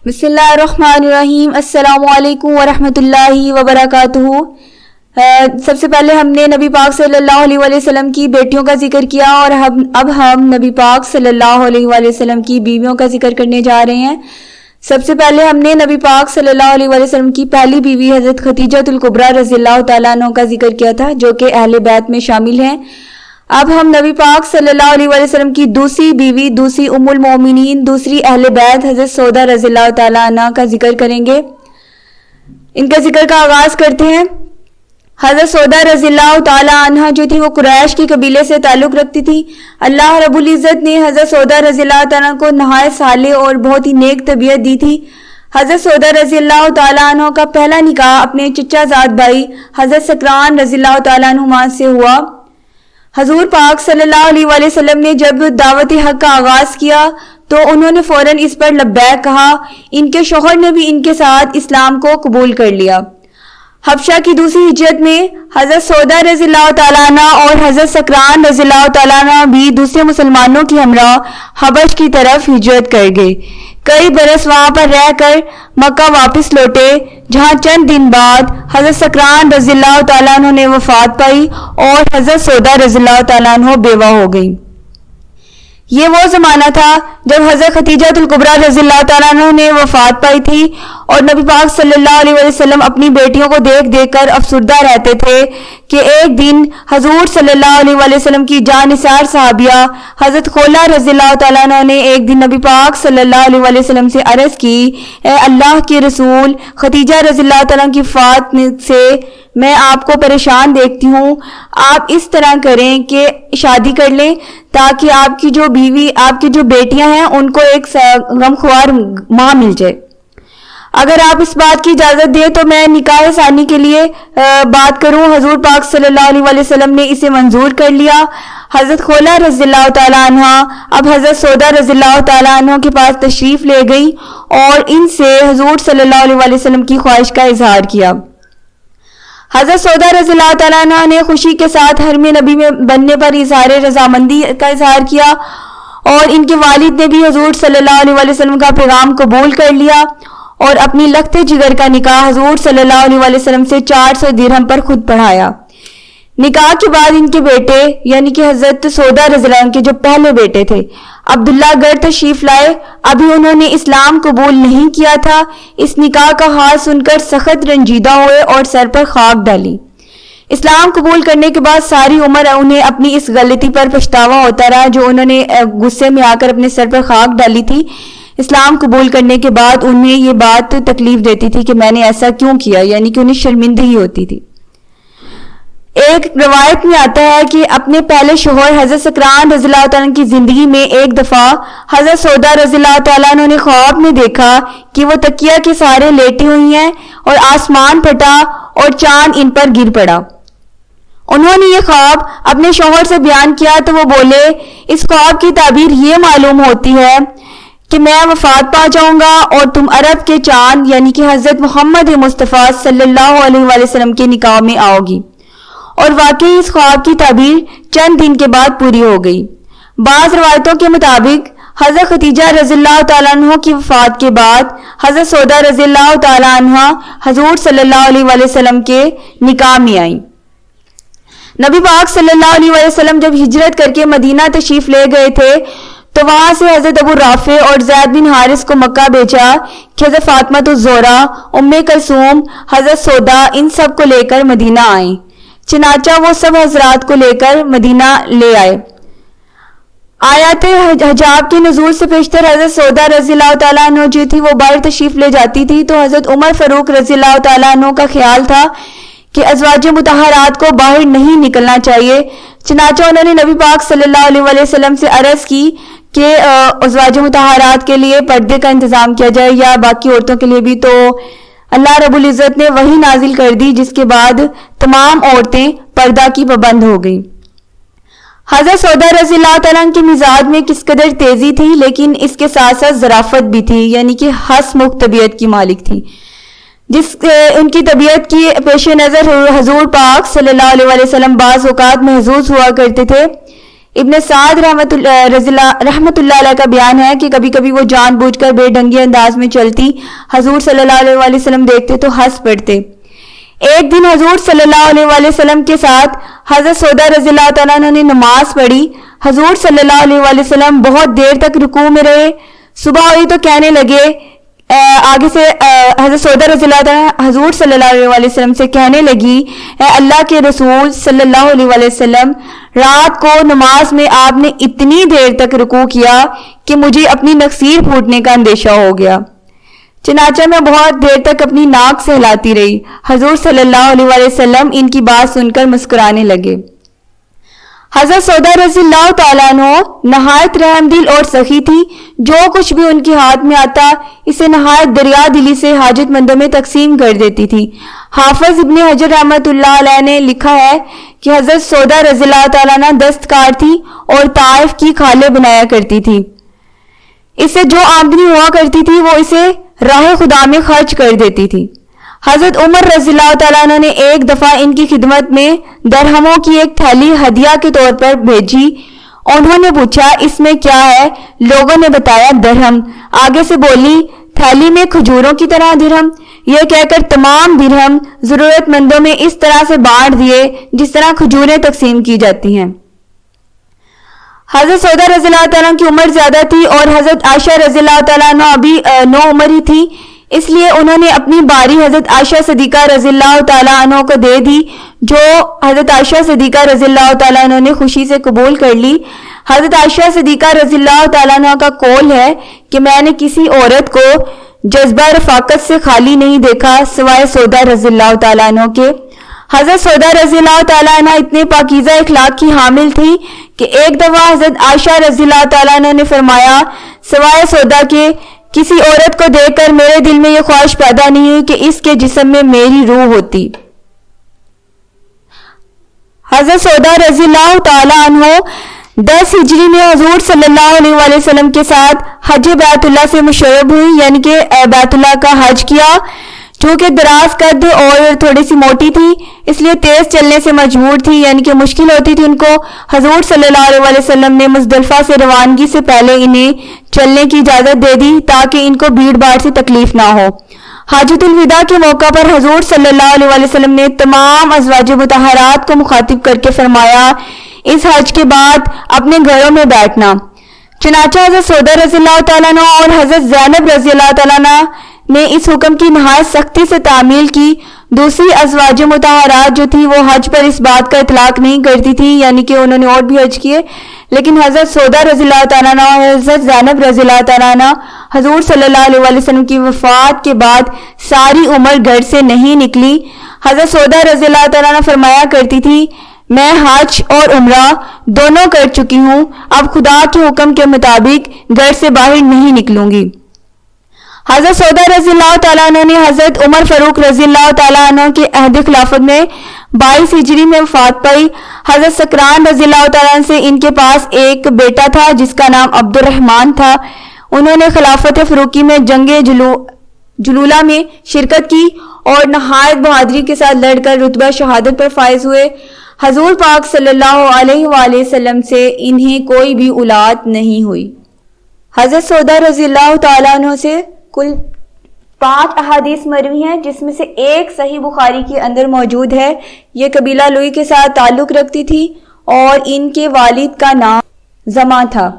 بسم اللہ الرحمن الرحیم۔ السلام علیکم ورحمۃ اللہ وبرکاتہ۔ سب سے پہلے ہم نے نبی پاک صلی اللہ علیہ وآلہ وسلم کی بیٹیوں کا ذکر کیا، اور اب ہم نبی پاک صلی اللہ علیہ وآلہ وسلم کی بیویوں کا ذکر کرنے جا رہے ہیں۔ سب سے پہلے ہم نے نبی پاک صلی اللہ علیہ وآلہ وسلم کی پہلی بیوی حضرت خدیجہ الکبریٰ رضی اللہ تعالیٰ عنہ کا ذکر کیا تھا، جو کہ اہل بیت میں شامل ہیں۔ اب ہم نبی پاک صلی اللہ علیہ وآلہ وسلم کی دوسری بیوی، دوسری ام المومنین، دوسری اہل بیت حضرت سودہ رضی اللہ تعالیٰ عنہ کا ذکر کریں گے۔ ان کا ذکر کا آغاز کرتے ہیں۔ حضرت سودہ رضی اللہ تعالیٰ عنہ جو تھی وہ قریش کی قبیلے سے تعلق رکھتی تھی۔ اللہ رب العزت نے حضرت سودہ رضی اللہ تعالیٰ عنہ کو نہایت صالح اور بہت ہی نیک طبیعت دی تھی۔ حضرت سودہ رضی اللہ تعالیٰ عنہ کا پہلا نکاح اپنے چچا زاد بھائی حضرت سکران رضی اللہ تعالیٰ عنہ سے ہوا۔ حضور پاک صلی اللہ علیہ وآلہ وسلم نے جب دعوت حق کا آغاز کیا تو انہوں نے فوراً اس پر لبیک کہا۔ ان کے شوہر نے بھی ان کے ساتھ اسلام کو قبول کر لیا۔ حبشہ کی دوسری ہجرت میں حضرت سودہ رضی اللہ تعالیٰ عنہ اور حضرت سکران رضی اللہ تعالیٰ عنہ بھی دوسرے مسلمانوں کی ہمراہ حبش کی طرف ہجرت کر گئے۔ کئی برس وہاں پر رہ کر مکہ واپس لوٹے، جہاں چند دن بعد حضرت سکران رضی اللہ تعالیٰ عنہ نے وفات پائی اور حضرت سودہ رضی اللہ تعالیٰ عنہ بیوہ ہو گئی۔ یہ وہ زمانہ تھا جب حضرت خدیجہ الکبریٰ رضی اللہ تعالیٰ عنہ نے وفات پائی تھی، اور نبی پاک صلی اللہ علیہ وسلم اپنی بیٹیوں کو دیکھ دیکھ کر افسردہ رہتے تھے کہ ایک دن حضور صلی اللہ علیہ وسلم کی جانثار صحابیہ حضرت خولہ رضی اللہ تعالیٰ عنہ نے ایک دن نبی پاک صلی اللہ علیہ وسلم سے عرض کی، اے اللہ کے رسول، خدیجہ رضی اللہ تعالیٰ کی وفات سے میں آپ کو پریشان دیکھتی ہوں، آپ اس طرح کریں کہ شادی کر لیں تاکہ آپ کی جو بیوی، آپ کی جو بیٹیاں ہیں ان کو ایک غمخوار ماں مل جائے۔ اگر آپ اس بات کی اجازت دیں تو میں نکاح ثانی کے لیے بات کروں۔ حضور پاک صلی اللہ علیہ وسلم نے اسے منظور کر لیا۔ حضرت خولہ رضی اللہ تعالیٰ عنہ اب حضرت سودہ رضی اللہ تعالیٰ عنہ کے پاس تشریف لے گئی اور ان سے حضور صلی اللہ علیہ وسلم کی خواہش کا اظہار کیا۔ حضرت سودہ رضی اللہ تعالیٰ عنہ نے خوشی کے ساتھ حرم نبی میں بننے پر اظہار رضامندی کا اظہار کیا، اور ان کے والد نے بھی حضور صلی اللہ علیہ وسلم کا پیغام قبول کر لیا اور اپنی لخت جگر کا نکاح حضور صلی اللہ علیہ وسلم سے 400 درہم پر خود پڑھایا۔ نکاح کے بعد ان کے بیٹے یعنی کہ حضرت سودہ رضی اللہ عنہ کے جو پہلے بیٹے تھے عبداللہ گھر تشریف لائے۔ ابھی انہوں نے اسلام قبول نہیں کیا تھا۔ اس نکاح کا حال سن کر سخت رنجیدہ ہوئے اور سر پر خاک ڈالی۔ اسلام قبول کرنے کے بعد ساری عمر انہیں اپنی اس غلطی پر پچھتاوا ہوتا رہا جو انہوں نے غصے میں آ کر اپنے سر پر خاک ڈالی تھی۔ اسلام قبول کرنے کے بعد انہیں یہ بات تکلیف دیتی تھی کہ میں نے ایسا کیوں کیا، یعنی کہ انہیں شرمندگی ہوتی تھی۔ ایک روایت میں آتا ہے کہ اپنے پہلے شوہر حضرت سکران رضی اللہ تعالیٰ عنہ کی زندگی میں ایک دفعہ حضرت سودہ رضی اللہ تعالیٰ عنہ نے خواب میں دیکھا کہ وہ تکیہ کے سہارے لیٹی ہوئی ہیں اور آسمان پھٹا اور چاند ان پر گر پڑا۔ انہوں نے یہ خواب اپنے شوہر سے بیان کیا تو وہ بولے، اس خواب کی تعبیر یہ معلوم ہوتی ہے کہ میں وفات پا جاؤں گا اور تم عرب کے چاند یعنی کہ حضرت محمد مصطفیٰ صلی اللہ علیہ وآلہ وسلم کے نکاح میں آؤ گی۔ اور واقعی اس خواب کی تعبیر چند دن کے بعد پوری ہو گئی۔ بعض روایتوں کے مطابق حضرت خدیجہ رضی اللہ تعالیٰ عنہ کی وفات کے بعد حضرت سودہ رضی اللہ تعالیٰ عنہ حضور صلی اللہ علیہ وآلہ وسلم کے نکاح میں آئیں۔ نبی پاک صلی اللہ علیہ وآلہ وسلم جب ہجرت کر کے مدینہ تشریف لے گئے تھے تو وہاں سے حضرت ابو رافع اور زید بن حارث کو مکہ بھیجا کہ حضرت فاطمہ الزہرا، ام کلثوم، حضرت سودہ ان سب کو لے کر مدینہ آئیں۔ چنانچہ وہ سب حضرات کو لے کر مدینہ لے آئے۔ آیات حجاب کے نزول سے پیشتر حضرت سودہ رضی اللہ تعالیٰ عنہ جو تھی وہ باہر تشریف لے جاتی تھی تو حضرت عمر فاروق رضی اللہ تعالیٰ عنہ کا خیال تھا کہ ازواج مطہرات کو باہر نہیں نکلنا چاہیے۔ چنانچہ انہوں نے نبی پاک صلی اللہ علیہ وسلم سے عرض کی کہ ازواج مطہرات کے لیے پردے کا انتظام کیا جائے یا باقی عورتوں کے لیے بھی، تو اللہ رب العزت نے وحی نازل کر دی جس کے بعد تمام عورتیں پردہ کی پابند ہو گئیں۔ حضرت سودہ رضی اللہ تعالیٰ عنہ کے مزاج میں کس قدر تیزی تھی، لیکن اس کے ساتھ ساتھ ظرافت بھی تھی، یعنی کہ ہنسمکھ طبیعت کی مالک تھی، جس ان کی طبیعت کی پیش نظر حضور پاک صلی اللہ علیہ وسلم بعض اوقات محظوظ ہوا کرتے تھے۔ ابن سعد رحمت اللہ علیہ کا بیان ہے کہ کبھی کبھی وہ جان بوجھ کر بے ڈھنگے انداز میں چلتی، حضور صلی اللہ علیہ وآلہ وسلم دیکھتے تو ہنس پڑتے۔ ایک دن حضور صلی اللہ علیہ وآلہ وسلم کے ساتھ حضرت سودا رضی اللہ تعالیٰ عنہ نے نماز پڑھی۔ حضور صلی اللہ علیہ وآلہ وسلم بہت دیر تک رکوع میں رہے۔ صبح ہوئی تو کہنے لگے، آگے سے حضرت سودا رضی اللہ تعالیٰ حضور صلی اللہ علیہ وآلہ وسلم سے کہنے لگی، اے اللہ کے رسول صلی اللہ علیہ وآلہ وسلم، رات کو نماز میں آپ نے اتنی دیر تک رکوع کیا کہ مجھے اپنی نخسیر پھوٹنے کا اندیشہ ہو گیا، چنانچہ میں بہت دیر تک اپنی ناک سہلاتی رہی۔ حضور صلی اللہ علیہ وآلہ وسلم ان کی بات سن کر مسکرانے لگے۔ حضرت سودا رضی اللہ تعالیٰ عنہ نہایت رحم دل اور سخی تھی، جو کچھ بھی ان کے ہاتھ میں آتا اسے نہایت دریا دلی سے حاجت مندوں میں تقسیم کر دیتی تھی۔ حافظ ابن حجر رحمۃ اللہ علیہ نے لکھا ہے کہ حضرت سودا رضی اللہ تعالیٰ عنہ دستکار تھی اور طائف کی کھالیں بنایا کرتی تھی۔ اس سے جو آمدنی ہوا کرتی تھی وہ اسے راہ خدا میں خرچ کر دیتی تھی۔ حضرت عمر رضی اللہ تعالیٰ عنہ نے ایک دفعہ ان کی خدمت میں درہموں کی ایک تھیلی ہدیہ کے طور پر بھیجی۔ انہوں نے پوچھا، اس میں کیا ہے؟ لوگوں نے بتایا، درہم۔ آگے سے بولی، تھیلی میں کھجوروں کی طرح درہم؟ یہ کہہ کر تمام درہم ضرورت مندوں میں اس طرح سے بانٹ دیے جس طرح کھجوریں تقسیم کی جاتی ہیں۔ حضرت سودا رضی اللہ تعالیٰ کی عمر زیادہ تھی اور حضرت عائشہ رضی اللہ تعالیٰ عنہ ابھی نو عمر ہی تھی، اس لیے انہوں نے اپنی باری حضرت عائشہ صدیقہ رضی اللہ تعالیٰ عنہ کو دے دی، جو حضرت عائشہ صدیقہ رضی اللہ تعالیٰ عنہ نے خوشی سے قبول کر لی۔ حضرت عائشہ صدیقہ رضی اللہ تعالیٰ عنہ کا قول ہے کہ میں نے کسی عورت کو جذبہ رفاقت سے خالی نہیں دیکھا سوائے سودا رضی اللہ تعالیٰ عنہ کے۔ حضرت سودا رضی اللہ تعالیٰ عنہ اتنے پاکیزہ اخلاق کی حامل تھی کہ ایک دفعہ حضرت عائشہ رضی اللہ تعالیٰ عنہ نے فرمایا، سوائے سودا کے کسی عورت کو دیکھ کر میرے دل میں یہ خواہش پیدا نہیں ہوئی کہ اس کے جسم میں میری روح ہوتی۔ حضرت سودا رضی اللہ تعالیٰ عنہ 10 ہجری میں حضور صلی اللہ علیہ وآلہ وسلم کے ساتھ حج بیت اللہ سے مشرب ہوئی، یعنی کہ بیت اللہ کا حج کیا۔ چونکہ دراز قد اور تھوڑی سی موٹی تھی، اس لیے تیز چلنے سے مجبور تھی، یعنی کہ مشکل ہوتی تھی ان کو۔ حضور صلی اللہ علیہ وآلہ وسلم نے مزدلفہ سے روانگی سے پہلے انہیں چلنے کی اجازت دے دی تاکہ ان کو بھیڑ بھاڑ سے تکلیف نہ ہو۔ حاجت الوداع کے موقع پر حضور صلی اللہ علیہ وآلہ وسلم نے تمام ازواج مطہرات کو مخاطب کر کے فرمایا، اس حج کے بعد اپنے گھروں میں بیٹھنا۔ چنانچہ حضرت سودا رضی اللہ تعالیٰ عنہ اور حضرت زینب رضی اللہ تعالیٰ عنہ نے اس حکم کی نہایت سختی سے تعمیل کی۔ دوسری ازواج مطہرات جو تھی وہ حج پر اس بات کا اطلاق نہیں کرتی تھی، یعنی کہ انہوں نے اور بھی حج کیے، لیکن حضرت سودا رضی اللہ تعالیٰ عنہ اور حضرت زینب رضی اللہ تعالیٰ عنہ حضور صلی اللہ علیہ وآلہ وسلم کی وفات کے بعد ساری عمر گھر سے نہیں نکلی۔ حضرت سودا رضی اللہ تعالیٰ عنہ فرمایا کرتی تھی، میں حج اور عمرہ دونوں کر چکی ہوں، اب خدا کے حکم کے مطابق گھر سے باہر نہیں نکلوں گی۔ حضرت سودا رضی اللہ تعالیٰ عنہ نے حضرت عمر فاروق رضی اللہ تعالیٰ عنہ کے عہد خلافت میں 22 ہجری میں وفات پائی۔ حضرت سکران رضی اللہ تعالیٰ عنہ سے ان کے پاس ایک بیٹا تھا جس کا نام عبد الرحمن تھا۔ انہوں نے خلافت فاروقی میں جنگ جلولہ میں شرکت کی اور نہایت بہادری کے ساتھ لڑ کر رتبہ شہادت پر فائز ہوئے۔ حضور پاک صلی اللہ علیہ وآلہ وسلم سے انہیں کوئی بھی اولاد نہیں ہوئی۔ حضرت سودا رضی اللہ تعالیٰ عنہ سے کل 5 احادیث مروی ہیں، جس میں سے ایک صحیح بخاری کے اندر موجود ہے۔ یہ قبیلہ لوئی کے ساتھ تعلق رکھتی تھی اور ان کے والد کا نام زما تھا۔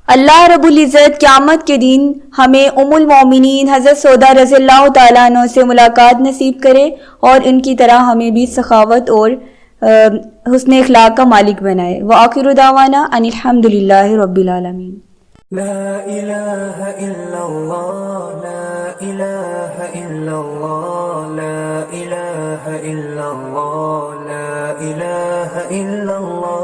اللہ رب العزت قیامت کے دن ہمیں ام المومنین حضرت سودا رضی اللہ تعالیٰ عنہ سے ملاقات نصیب کرے اور ان کی طرح ہمیں بھی سخاوت اور حسن اخلاق کا مالک بنائے۔ وآخر دعوانا ان الحمد للہ رب العالمین۔ لا إله إلا الله، لا إله إلا الله، لا إله إلا الله، لا إله إلا الله۔